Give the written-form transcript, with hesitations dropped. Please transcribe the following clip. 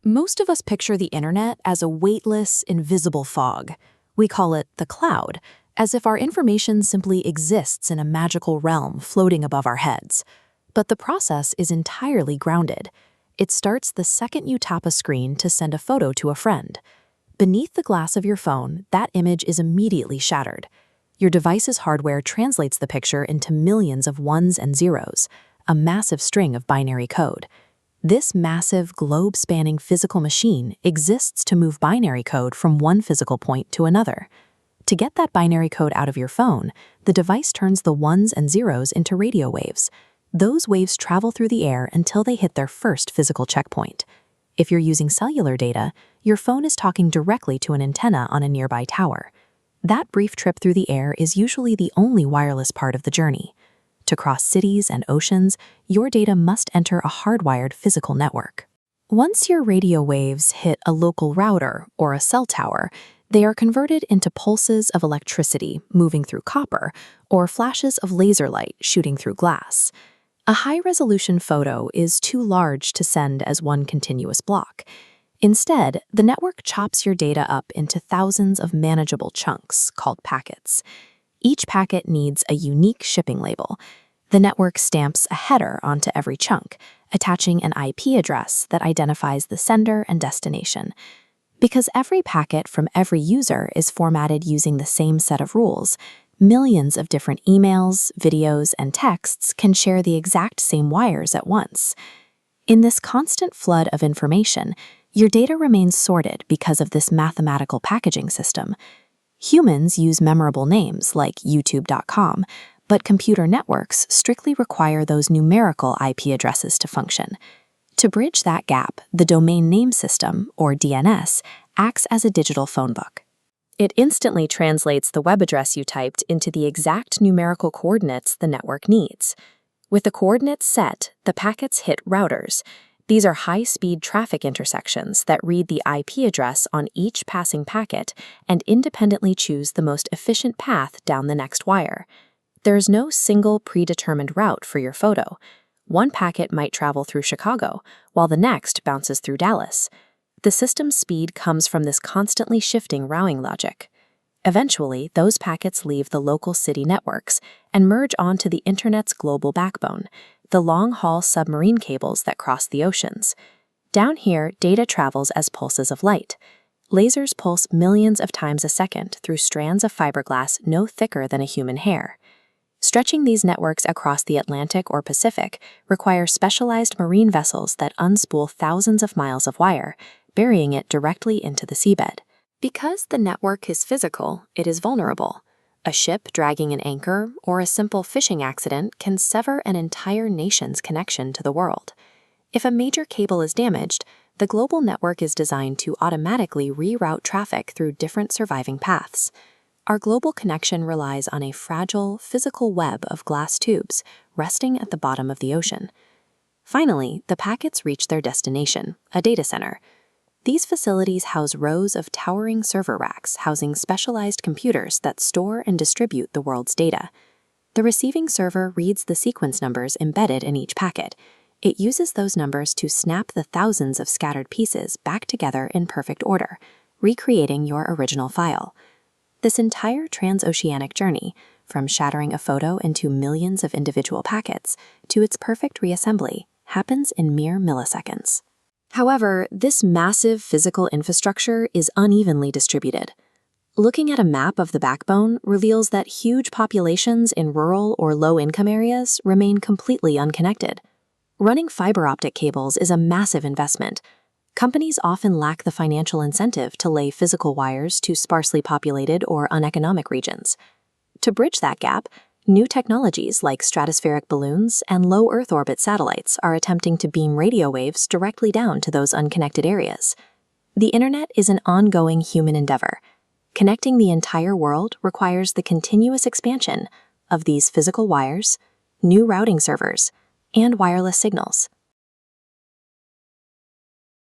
Most of us picture the internet as a weightless, invisible fog. We call it the cloud, as if our information simply exists in a magical realm floating above our heads. But the process is entirely grounded. It starts the second you tap a screen to send a photo to a friend. Beneath the glass of your phone, that image is immediately shattered. Your device's hardware translates the picture into millions of ones and zeros, a massive string of binary code. This massive, globe-spanning physical machine exists to move binary code from one physical point to another. To get that binary code out of your phone, the device turns the ones and zeros into radio waves. Those waves travel through the air until they hit their first physical checkpoint. If you're using cellular data, your phone is talking directly to an antenna on a nearby tower. That brief trip through the air is usually the only wireless part of the journey. To cross cities and oceans, your data must enter a hardwired physical network. Once your radio waves hit a local router or a cell tower, they are converted into pulses of electricity moving through copper or flashes of laser light shooting through glass. A high-resolution photo is too large to send as one continuous block. Instead, the network chops your data up into thousands of manageable chunks called packets. Each packet needs a unique shipping label. The network stamps a header onto every chunk, attaching an IP address that identifies the sender and destination. Because every packet from every user is formatted using the same set of rules, millions of different emails, videos, and texts can share the exact same wires at once. In this constant flood of information, your data remains sorted because of this mathematical packaging system. Humans use memorable names like YouTube.com, but computer networks strictly require those numerical IP addresses to function. To bridge that gap, the Domain Name System, or DNS, acts as a digital phone book. It instantly translates the web address you typed into the exact numerical coordinates the network needs. With the coordinates set, the packets hit routers. These are high-speed traffic intersections that read the IP address on each passing packet and independently choose the most efficient path down the next wire. There is no single predetermined route for your photo. One packet might travel through Chicago, while the next bounces through Dallas. The system's speed comes from this constantly shifting routing logic. Eventually, those packets leave the local city networks and merge onto the Internet's global backbone, the long-haul submarine cables that cross the oceans. Down here, data travels as pulses of light. Lasers pulse millions of times a second through strands of fiberglass no thicker than a human hair. Stretching these networks across the Atlantic or Pacific requires specialized marine vessels that unspool thousands of miles of wire, burying it directly into the seabed. Because the network is physical, it is vulnerable. A ship dragging an anchor or a simple fishing accident can sever an entire nation's connection to the world. If a major cable is damaged, the global network is designed to automatically reroute traffic through different surviving paths. Our global connection relies on a fragile, physical web of glass tubes resting at the bottom of the ocean. Finally, the packets reach their destination, a data center. These facilities house rows of towering server racks housing specialized computers that store and distribute the world's data. The receiving server reads the sequence numbers embedded in each packet. It uses those numbers to snap the thousands of scattered pieces back together in perfect order, recreating your original file. This entire transoceanic journey, from shattering a photo into millions of individual packets to its perfect reassembly, happens in mere milliseconds. However, this massive physical infrastructure is unevenly distributed. Looking at a map of the backbone reveals that huge populations in rural or low-income areas remain completely unconnected. Running fiber optic cables is a massive investment. Companies often lack the financial incentive to lay physical wires to sparsely populated or uneconomic regions. To bridge that gap, new technologies like stratospheric balloons and low Earth orbit satellites are attempting to beam radio waves directly down to those unconnected areas. The internet is an ongoing human endeavor. Connecting the entire world requires the continuous expansion of these physical wires, new routing servers, and wireless signals.